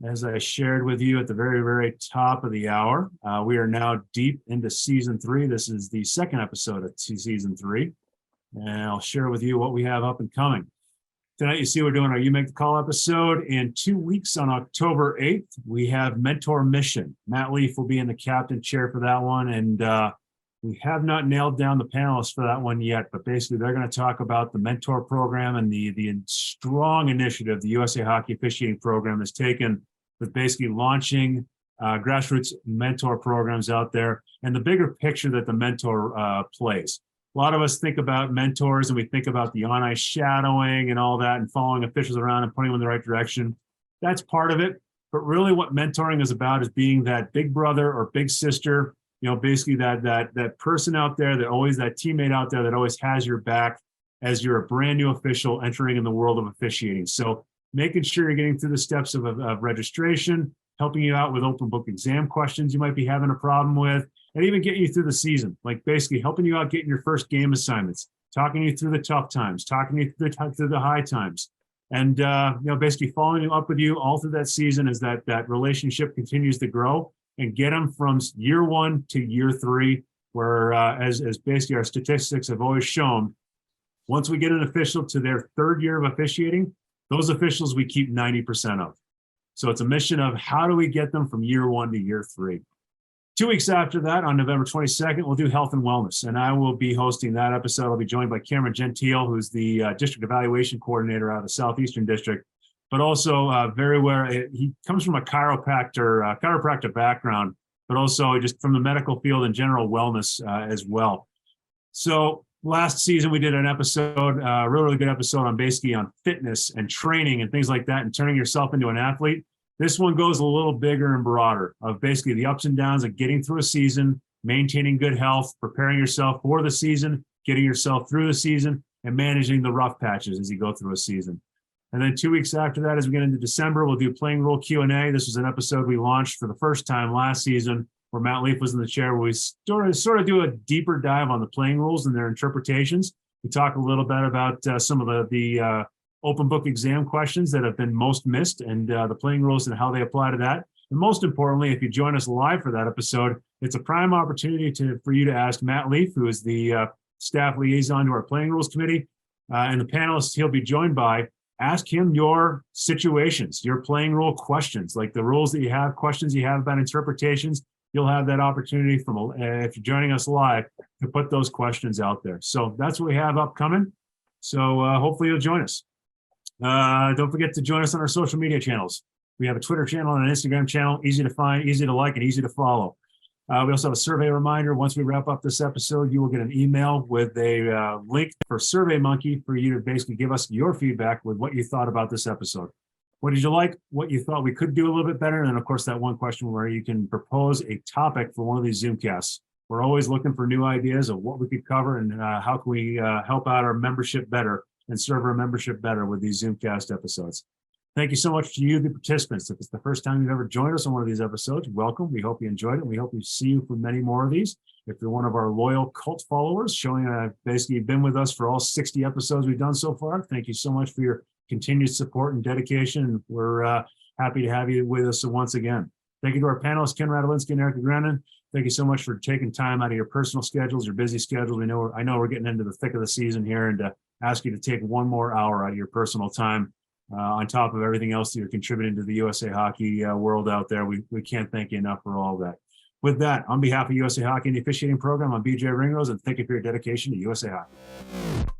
As I shared with you at the very, very top of the hour, we are now deep into season 3. This is the second episode of season 3. And I'll share with you what we have up and coming. Tonight, you see we're doing our You Make the Call episode. In 2 weeks on October 8th, we have Mentor Mission. Matt Leaf will be in the captain chair for that one. And we have not nailed down the panelists for that one yet, but basically they're going to talk about the mentor program and the strong initiative the USA Hockey Officiating Program has taken with basically launching grassroots mentor programs out there and the bigger picture that the mentor plays. A lot of us think about mentors and we think about the on-ice shadowing and all that and following officials around and putting them in the right direction. That's part of it. But really what mentoring is about is being that big brother or big sister, basically that person out there that teammate out there that always has your back as you're a brand new official entering in the world of officiating. So making sure you're getting through the steps of registration, helping you out with open book exam questions you might be having a problem with, and even getting you through the season, like basically helping you out getting your first game assignments, talking you through the tough times, talking you through the high times, and basically following up with you all through that season as that relationship continues to grow and get them from year 1 to year 3, where as basically our statistics have always shown, once we get an official to their 3rd year of officiating, Those officials we keep 90% of. So it's a mission of how do we get them from year 1 to year 3. 2 weeks after that, on November 22nd, we'll do health and wellness, and I will be hosting that episode. I'll be joined by Cameron Gentile, who's the district evaluation coordinator out of the Southeastern District, but also very aware. He comes from a chiropractor background, but also just from the medical field and general wellness as well. So last season, we did an episode, a really good episode on basically on fitness and training and things like that and turning yourself into an athlete. This one goes a little bigger and broader of basically the ups and downs of getting through a season, maintaining good health, preparing yourself for the season, getting yourself through the season, and managing the rough patches as you go through a season. And then 2 weeks after that, as we get into December, we'll do playing rule Q&A. This was an episode we launched for the first time last season where Matt Leaf was in the chair, where we sort of do a deeper dive on the playing rules and their interpretations. We talk a little bit about some of the open book exam questions that have been most missed and the playing rules and how they apply to that. And most importantly, if you join us live for that episode, it's a prime opportunity for you to ask Matt Leaf, who is the staff liaison to our playing rules committee, and the panelists he'll be joined by. Ask him your situations, your playing rule questions, like the rules that you have, questions you have about interpretations. You'll have that opportunity from, if you're joining us live, to put those questions out there. So that's what we have upcoming. So hopefully you'll join us. Don't forget to join us on our social media channels. We have a Twitter channel and an Instagram channel, easy to find, easy to like, and easy to follow. We also have a survey reminder. Once we wrap up this episode, you will get an email with a link for SurveyMonkey for you to basically give us your feedback with what you thought about this episode. What did you like? What you thought we could do a little bit better? And then, of course, that one question where you can propose a topic for one of these Zoomcasts. We're always looking for new ideas of what we could cover and how can we help out our membership better and serve our membership better with these Zoomcast episodes. Thank you so much to you, the participants. If it's the first time you've ever joined us on one of these episodes, welcome. We hope you enjoyed it. We hope we see you for many more of these. If you're one of our loyal cult followers, showing basically you've been with us for all 60 episodes we've done so far, thank you so much for your continued support and dedication. We're happy to have you with us once again. Thank you to our panelists, Kenneth Radolinski and Erika Greenen. Thank you so much for taking time out of your personal schedules, your busy schedules. I know we're getting into the thick of the season here, and to ask you to take one more hour out of your personal time on top of everything else that you're contributing to the USA Hockey world out there. We can't thank you enough for all that. With that, on behalf of USA Hockey and the officiating program, I'm BJ Ringrose, and thank you for your dedication to USA Hockey.